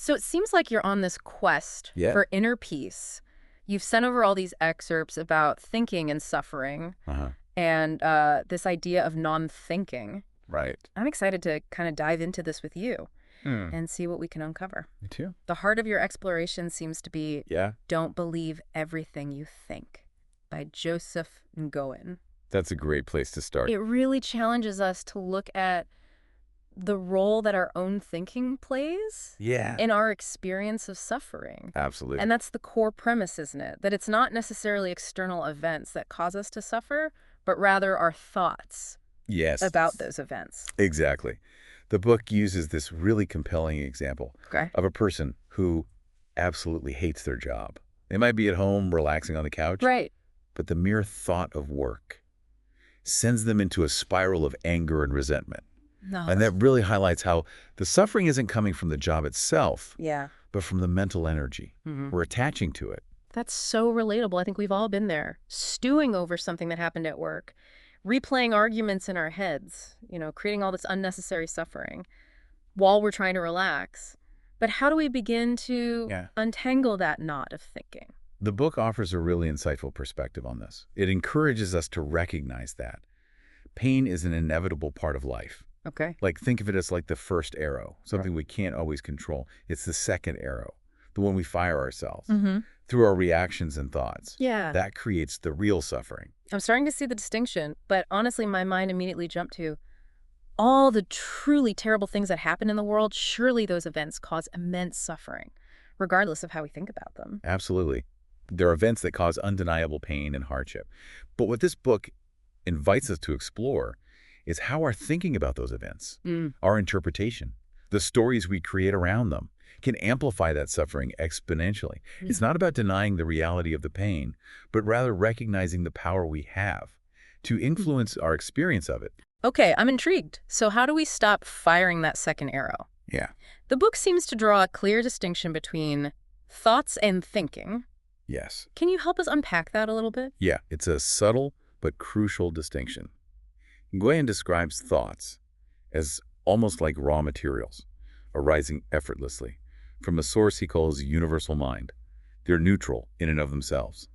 So it seems like you're on this quest Yeah. for inner peace. You've sent over all these excerpts about thinking and suffering Uh-huh. and this idea of non-thinking. Right. I'm excited to kind of dive into this with you Hmm. and see what we can uncover. Me too. The heart of your exploration seems to be Yeah. Don't Believe Everything You Think by Joseph Ngowen. That's a great place to start. It really challenges us to look at the role that our own thinking plays Yeah. in our experience of suffering. Absolutely. And that's the core premise, isn't it? That it's not necessarily external events that cause us to suffer, but rather our thoughts Yes. about those events. Exactly. The book uses this really compelling example Okay. of a person who absolutely hates their job. They might be at home relaxing on the couch, Right. but the mere thought of work sends them into a spiral of anger and resentment. No. And that really highlights how the suffering isn't coming from the job itself, Yeah. but from the mental energy we're attaching to it. That's so relatable. I think we've all been there, stewing over something that happened at work, replaying arguments in our heads, creating all this unnecessary suffering while we're trying to relax. But how do we begin to untangle that knot of thinking? The book offers a really insightful perspective on this. It encourages us to recognize that pain is an inevitable part of life. Okay. Like, think of it as like the first arrow, something we can't always control. It's the second arrow, the one we fire ourselves through our reactions and thoughts. Yeah. That creates the real suffering. I'm starting to see the distinction, but honestly, my mind immediately jumped to all the truly terrible things that happen in the world. Surely those events cause immense suffering, regardless of how we think about them. Absolutely. There are events that cause undeniable pain and hardship. But what this book invites us to explore is how our thinking about those events, our interpretation, the stories we create around them, can amplify that suffering exponentially. It's not about denying the reality of the pain, but rather recognizing the power we have to influence our experience of it. Okay, I'm intrigued. So how do we stop firing that second arrow? Yeah. The book seems to draw a clear distinction between thoughts and thinking. Yes. Can you help us unpack that a little bit? Yeah, it's a subtle but crucial distinction. Nguyen describes thoughts as almost like raw materials, arising effortlessly from a source he calls universal mind. They're neutral in and of themselves,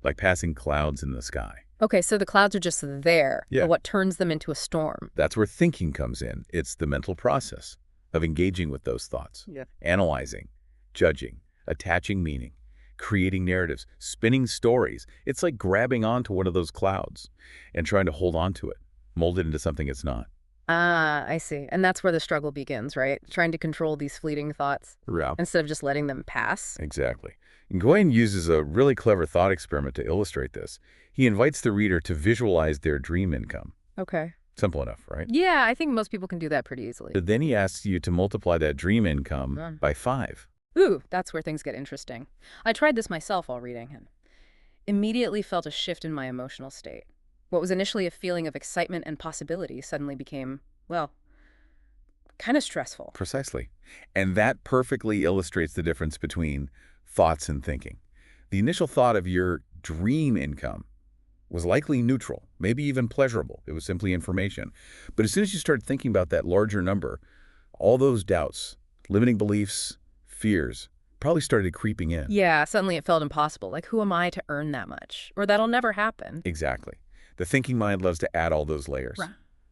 like passing clouds in the sky. Okay, so the clouds are just there, Yeah. but what turns them into a storm? That's where thinking comes in. It's the mental process of engaging with those thoughts, analyzing, judging, attaching meaning, creating narratives, spinning stories. It's like grabbing onto one of those clouds and trying to hold on to it, mold it into something it's not. Ah, I see. And that's where the struggle begins, right? Trying to control these fleeting thoughts Yeah. instead of just letting them pass. Exactly. Nguyen uses a really clever thought experiment to illustrate this. He invites the reader to visualize their dream income. Okay. Simple enough, right? Yeah, I think most people can do that pretty easily. But then he asks you to multiply that dream income by 5. Ooh, that's where things get interesting. I tried this myself while reading and immediately felt a shift in my emotional state. What was initially a feeling of excitement and possibility suddenly became, well, kind of stressful. Precisely. And that perfectly illustrates the difference between thoughts and thinking. The initial thought of your dream income was likely neutral, maybe even pleasurable. It was simply information. But as soon as you start thinking about that larger number, all those doubts, limiting beliefs, fears, probably started creeping in. Yeah, suddenly it felt impossible. Like, who am I to earn that much? Or that'll never happen. Exactly. The thinking mind loves to add all those layers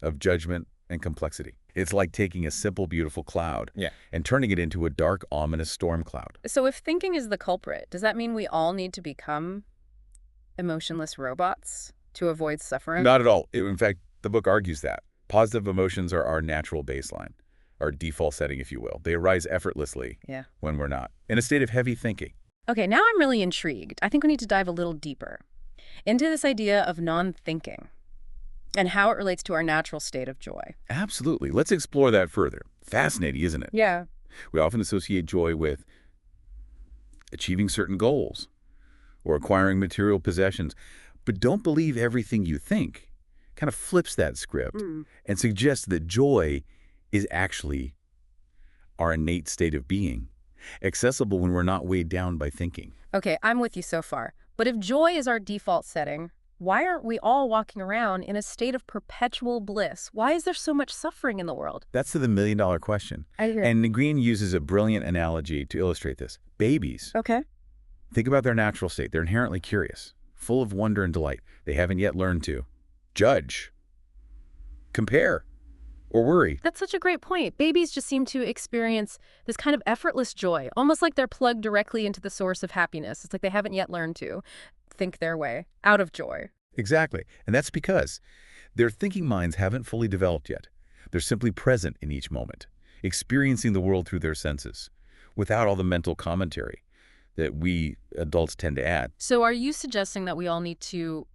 of judgment and complexity. It's like taking a simple, beautiful cloud and turning it into a dark, ominous storm cloud. So if thinking is the culprit, does that mean we all need to become emotionless robots to avoid suffering? Not at all. In fact, the book argues that. Positive emotions are our natural baseline, our default setting, if you will. They arise effortlessly when we're not in a state of heavy thinking. Okay, now I'm really intrigued. I think we need to dive a little deeper into this idea of non-thinking and how it relates to our natural state of joy. Absolutely. Let's explore that further. Fascinating, isn't it? Yeah. We often associate joy with achieving certain goals or acquiring material possessions. But don't believe everything you think. Kind of flips that script and suggests that joy is actually our innate state of being, accessible when we're not weighed down by thinking. Okay, I'm with you so far. But if joy is our default setting, Why aren't we all walking around in a state of perpetual bliss? Why is there so much suffering in the world? That's the million-dollar question. I hear. And Nguyen uses a brilliant analogy to illustrate this. Babies, Okay. think about their natural state. They're inherently curious, full of wonder and delight. They haven't yet learned to judge, compare, or worry. That's such a great point. Babies just seem to experience this kind of effortless joy, almost like they're plugged directly into the source of happiness. It's like they haven't yet learned to think their way out of joy. Exactly. And that's because their thinking minds haven't fully developed yet. They're simply present in each moment, experiencing the world through their senses, without all the mental commentary that we adults tend to add. So are you suggesting that we all need to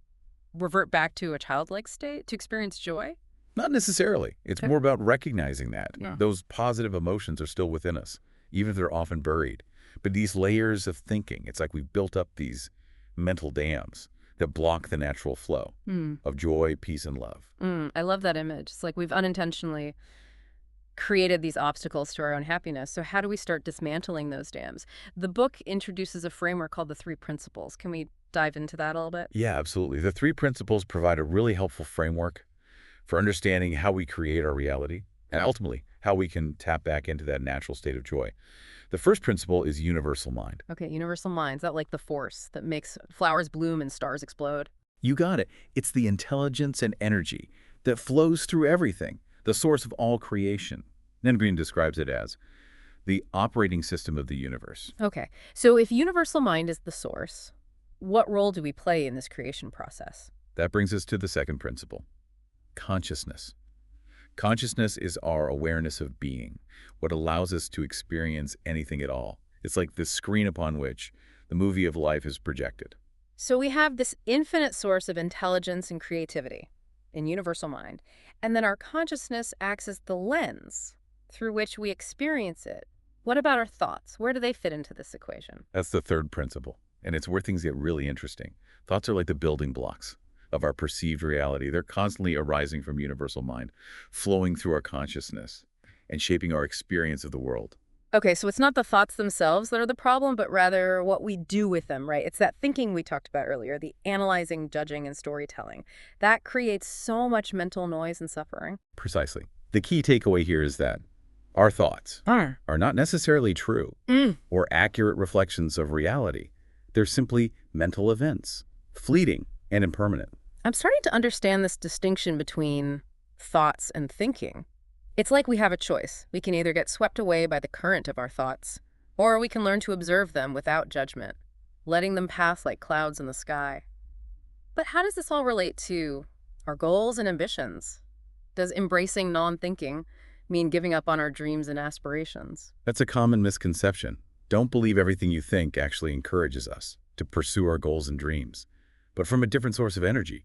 revert back to a childlike state to experience joy? Not necessarily. It's Okay. more about recognizing that. Yeah. Those positive emotions are still within us, even if they're often buried. But these layers of thinking, it's like we've built up these mental dams that block the natural flow of joy, peace, and love. I love that image. It's like we've unintentionally created these obstacles to our own happiness. So how do we start dismantling those dams? The book introduces a framework called the Three Principles. Can we dive into that a little bit? Yeah, absolutely. The three principles provide a really helpful framework for understanding how we create our reality and ultimately how we can tap back into that natural state of joy. The first principle is universal mind. Okay, universal minds, that like the force that makes flowers bloom and stars explode. You got it. It's the intelligence and energy that flows through everything, the source of all creation. Nguyen describes it as the operating system of the universe. Okay, so if universal mind is the source, what role do we play in this creation process? That brings us to the second principle, consciousness. Consciousness is our awareness of being, what allows us to experience anything at all. It's like the screen upon which the movie of life is projected. So we have this infinite source of intelligence and creativity in universal mind, and then our consciousness acts as the lens through which we experience it. What about our thoughts? Where do they fit into this equation? That's the third principle, and it's where things get really interesting. Thoughts are like the building blocks of our perceived reality. They're constantly arising from universal mind, flowing through our consciousness and shaping our experience of the world. Okay, so it's not the thoughts themselves that are the problem, but rather what we do with them, right? It's that thinking we talked about earlier, the analyzing, judging, and storytelling. That creates so much mental noise and suffering. Precisely. The key takeaway here is that our thoughts are not necessarily true or accurate reflections of reality. They're simply mental events, fleeting and impermanent. I'm starting to understand this distinction between thoughts and thinking. It's like we have a choice. We can either get swept away by the current of our thoughts, or we can learn to observe them without judgment, letting them pass like clouds in the sky. But how does this all relate to our goals and ambitions? Does embracing non-thinking mean giving up on our dreams and aspirations? That's a common misconception. Don't believe everything you think actually encourages us to pursue our goals and dreams, but from a different source of energy.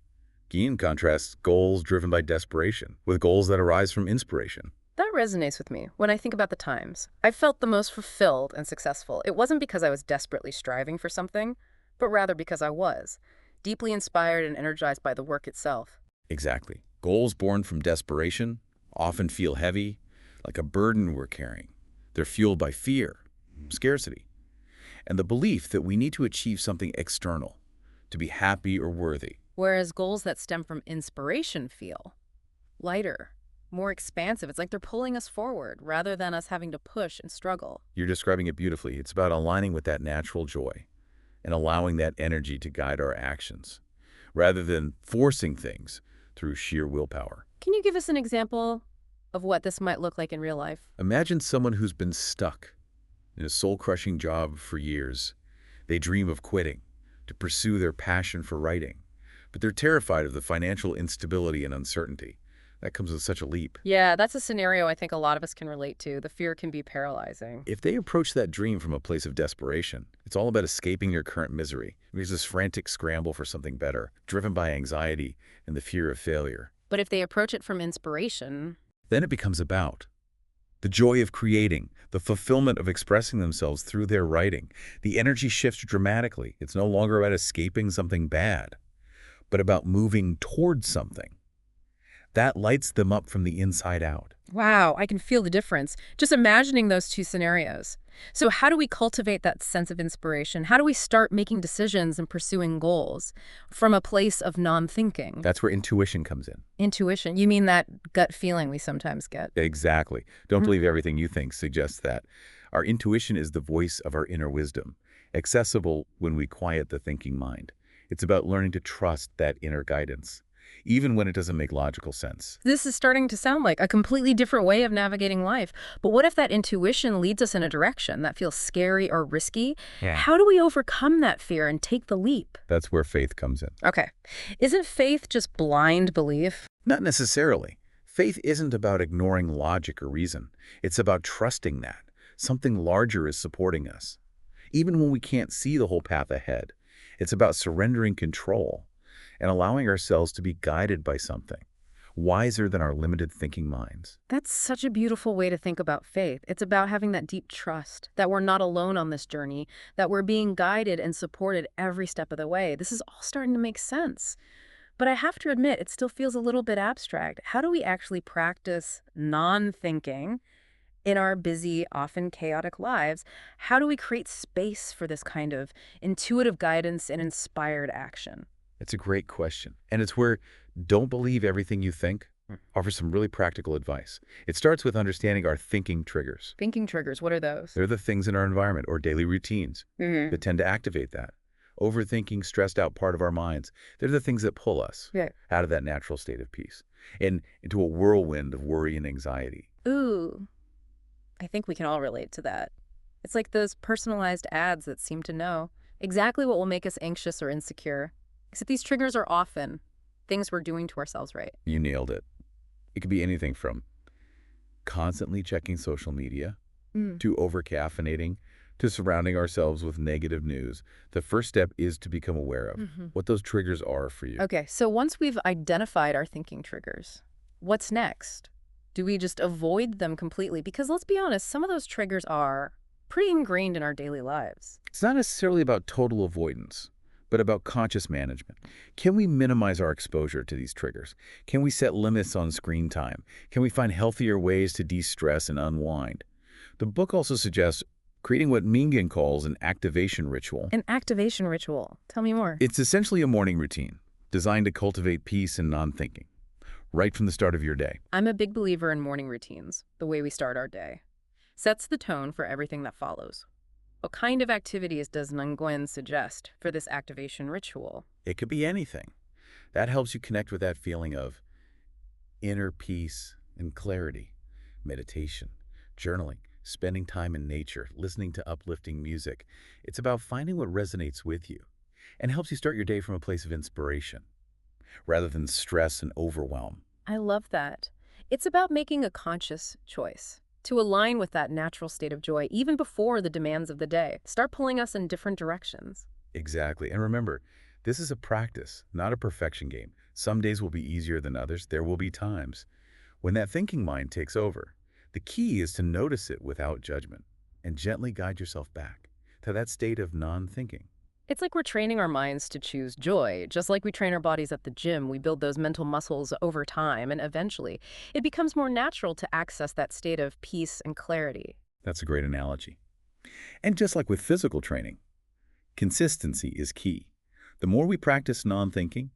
Nguyen contrasts goals driven by desperation with goals that arise from inspiration. That resonates with me when I think about the times I felt the most fulfilled and successful. It wasn't because I was desperately striving for something, but rather because I was deeply inspired and energized by the work itself. Exactly. Goals born from desperation often feel heavy, like a burden we're carrying. They're fueled by fear, scarcity, and the belief that we need to achieve something external to be happy or worthy. Whereas goals that stem from inspiration feel lighter, more expansive. It's like they're pulling us forward rather than us having to push and struggle. You're describing it beautifully. It's about aligning with that natural joy and allowing that energy to guide our actions, rather than forcing things through sheer willpower. Can you give us an example of what this might look like in real life? Imagine someone who's been stuck in a soul-crushing job for years. They dream of quitting to pursue their passion for writing, but they're terrified of the financial instability and uncertainty. That comes with such a leap. Yeah, that's a scenario I think a lot of us can relate to. The fear can be paralyzing. If they approach that dream from a place of desperation, it's all about escaping your current misery. There's this frantic scramble for something better, driven by anxiety and the fear of failure. But if they approach it from inspiration, Then it becomes about the joy of creating, the fulfillment of expressing themselves through their writing. The energy shifts dramatically. It's no longer about escaping something bad, but about moving towards something. That lights them up from the inside out. Wow, I can feel the difference. Just imagining those two scenarios. So how do we cultivate that sense of inspiration? How do we start making decisions and pursuing goals from a place of non-thinking? That's where intuition comes in. Intuition. You mean that gut feeling we sometimes get? Exactly. Don't Mhm. believe everything you think suggests that. Our intuition is the voice of our inner wisdom, accessible when we quiet the thinking mind. It's about learning to trust that inner guidance, even when it doesn't make logical sense. This is starting to sound like a completely different way of navigating life. But what if that intuition leads us in a direction that feels scary or risky? Yeah. How do we overcome that fear and take the leap? That's where faith comes in. Okay. Isn't faith just blind belief? Not necessarily. Faith isn't about ignoring logic or reason. It's about trusting that something larger is supporting us, even when we can't see the whole path ahead. It's about surrendering control and allowing ourselves to be guided by something wiser than our limited thinking minds. That's such a beautiful way to think about faith. It's about having that deep trust that we're not alone on this journey, that we're being guided and supported every step of the way. This is all starting to make sense. But I have to admit, it still feels a little bit abstract. How do we actually practice non-thinking in our busy, often chaotic lives? How do we create space for this kind of intuitive guidance and inspired action? It's a great question. And it's where "don't believe everything you think" offers some really practical advice. It starts with understanding our thinking triggers. Thinking triggers, what are those? They're the things in our environment or daily routines Mm-hmm. that tend to activate that. Overthinking, stressed out part of our minds. They're the things that pull us Yeah. out of that natural state of peace and into a whirlwind of worry and anxiety. Ooh, I think we can all relate to that. It's like those personalized ads that seem to know exactly what will make us anxious or insecure. Except these triggers are often things we're doing to ourselves, right? You nailed it. It could be anything from constantly checking social media Mm. to over-caffeinating to surrounding ourselves with negative news. The first step is to become aware of Mhm. what those triggers are for you. Okay, so once we've identified our thinking triggers, what's next? Do we just avoid them completely? Because let's be honest, some of those triggers are pretty ingrained in our daily lives. It's not necessarily about total avoidance, but about conscious management. Can we minimize our exposure to these triggers? Can we set limits on screen time? Can we find healthier ways to de-stress and unwind? The book also suggests creating what Mingan calls an activation ritual. An activation ritual. Tell me more. It's essentially a morning routine designed to cultivate peace and non-thinking right from the start of your day. I'm a big believer in morning routines, the way we start our day. Sets the tone for everything that follows. What kind of activities does Nguyen suggest for this activation ritual? It could be anything. That helps you connect with that feeling of inner peace and clarity. Meditation, journaling, spending time in nature, listening to uplifting music. It's about finding what resonates with you and helps you start your day from a place of inspiration rather than stress and overwhelm. I love that. It's about making a conscious choice to align with that natural state of joy even before the demands of the day start pulling us in different directions. Exactly. And remember, this is a practice, not a perfection game. Some days will be easier than others. There will be times when that thinking mind takes over. The key is to notice it without judgment and gently guide yourself back to that state of non-thinking. It's like we're training our minds to choose joy. Just like we train our bodies at the gym, we build those mental muscles over time, and eventually it becomes more natural to access that state of peace and clarity. That's a great analogy. And just like with physical training, consistency is key. The more we practice non-thinking,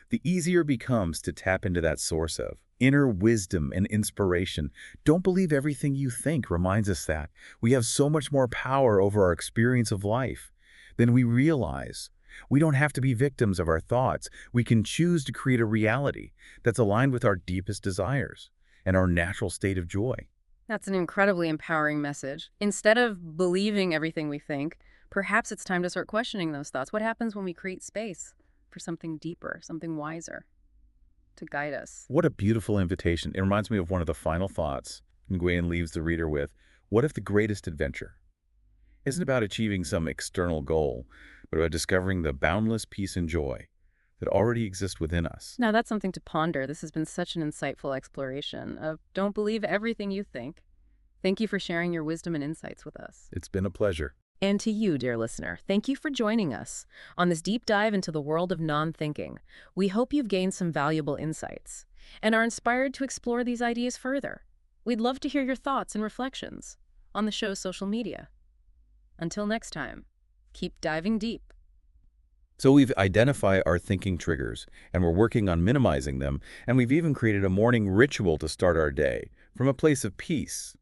the easier it becomes to tap into that source of inner wisdom and inspiration. Don't believe everything you think reminds us that we have so much more power over our experience of life than we realize. We don't have to be victims of our thoughts. We can choose to create a reality that's aligned with our deepest desires and our natural state of joy. That's an incredibly empowering message. Instead of believing everything we think, perhaps it's time to start questioning those thoughts. What happens when we create space for something deeper, something wiser to guide us? What a beautiful invitation. It reminds me of one of the final thoughts Nguyen leaves the reader with. What if the greatest adventure isn't about achieving some external goal, but about discovering the boundless peace and joy that already exist within us? Now that's something to ponder. This has been such an insightful exploration of don't believe everything you think. Thank you for sharing your wisdom and insights with us. It's been a pleasure. And to you, dear listener, thank you for joining us on this deep dive into the world of non-thinking. We hope you've gained some valuable insights and are inspired to explore these ideas further. We'd love to hear your thoughts and reflections on the show's social media. Until next time, keep diving deep. So we've identified our thinking triggers, and we're working on minimizing them, and we've even created a morning ritual to start our day from a place of peace.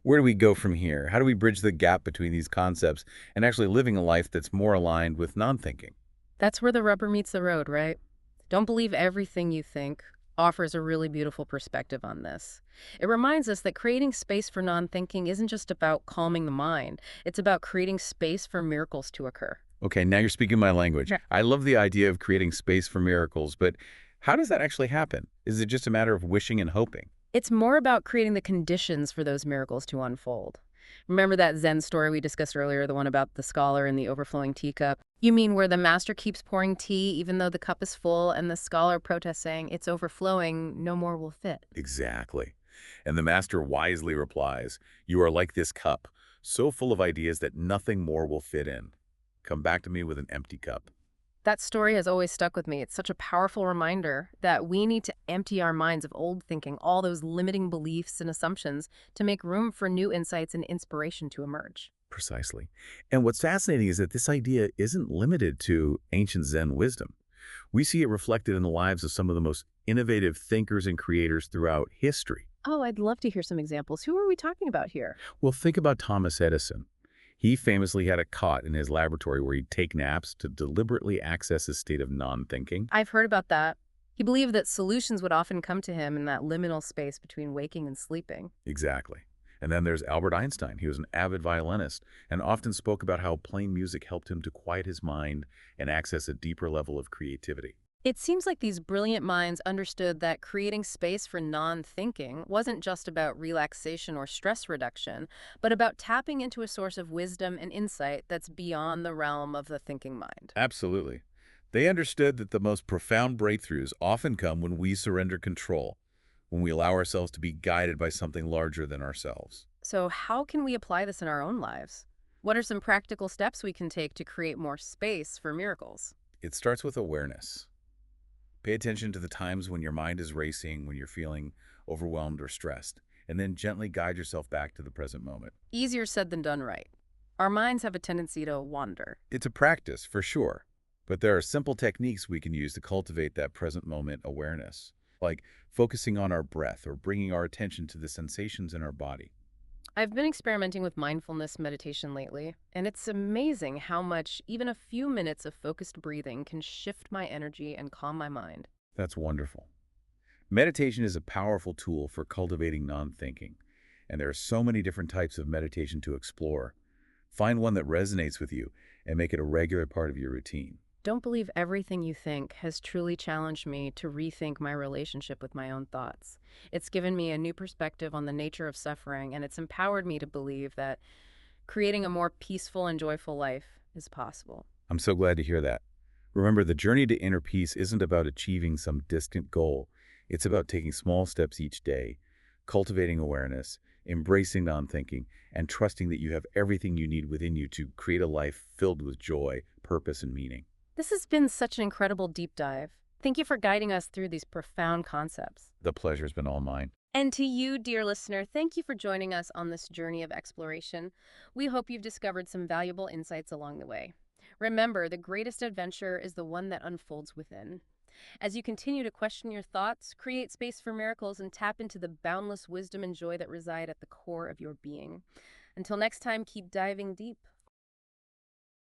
Where do we go from here? How do we bridge the gap between these concepts and actually living a life that's more aligned with non-thinking? That's where the rubber meets the road, right? Don't believe everything you think offers a really beautiful perspective on this. It reminds us that creating space for non-thinking isn't just about calming the mind. It's about creating space for miracles to occur. Okay, now you're speaking my language. Yeah. I love the idea of creating space for miracles, but how does that actually happen? Is it just a matter of wishing and hoping? It's more about creating the conditions for those miracles to unfold. Remember that Zen story we discussed earlier, the one about the scholar and the overflowing teacup? You mean where the master keeps pouring tea even though the cup is full and the scholar protests saying, "It's overflowing, no more will fit." Exactly. And the master wisely replies, "You are like this cup, so full of ideas that nothing more will fit in. Come back to me with an empty cup." That story has always stuck with me. It's such a powerful reminder that we need to empty our minds of old thinking, all those limiting beliefs and assumptions, to make room for new insights and inspiration to emerge. Precisely. And what's fascinating is that this idea isn't limited to ancient Zen wisdom. We see it reflected in the lives of some of the most innovative thinkers and creators throughout history. Oh, I'd love to hear some examples. Who are we talking about here? Well, think about Thomas Edison. He famously had a cot in his laboratory where he'd take naps to deliberately access his state of non-thinking. I've heard about that. He believed that solutions would often come to him in that liminal space between waking and sleeping. Exactly. And then there's Albert Einstein. He was an avid violinist and often spoke about how playing music helped him to quiet his mind and access a deeper level of creativity. It seems like these brilliant minds understood that creating space for non-thinking wasn't just about relaxation or stress reduction, but about tapping into a source of wisdom and insight that's beyond the realm of the thinking mind. Absolutely. They understood that the most profound breakthroughs often come when we surrender control, when we allow ourselves to be guided by something larger than ourselves. So how can we apply this in our own lives? What are some practical steps we can take to create more space for miracles? It starts with awareness. Pay attention to the times when your mind is racing, when you're feeling overwhelmed or stressed, and then gently guide yourself back to the present moment. Easier said than done, right? Our minds have a tendency to wander. It's a practice, for sure, but there are simple techniques we can use to cultivate that present moment awareness, like focusing on our breath or bringing our attention to the sensations in our body. I've been experimenting with mindfulness meditation lately, and it's amazing how much even a few minutes of focused breathing can shift my energy and calm my mind. That's wonderful. Meditation is a powerful tool for cultivating non-thinking, and there are so many different types of meditation to explore. Find one that resonates with you and make it a regular part of your routine. Don't believe everything you think has truly challenged me to rethink my relationship with my own thoughts. It's given me a new perspective on the nature of suffering, and it's empowered me to believe that creating a more peaceful and joyful life is possible. I'm so glad to hear that. Remember, the journey to inner peace isn't about achieving some distant goal. It's about taking small steps each day, cultivating awareness, embracing non-thinking, and trusting that you have everything you need within you to create a life filled with joy, purpose, and meaning. This has been such an incredible deep dive. Thank you for guiding us through these profound concepts. The pleasure's been all mine. And to you, dear listener, thank you for joining us on this journey of exploration. We hope you've discovered some valuable insights along the way. Remember, the greatest adventure is the one that unfolds within. As you continue to question your thoughts, create space for miracles, and tap into the boundless wisdom and joy that reside at the core of your being. Until next time, keep diving deep.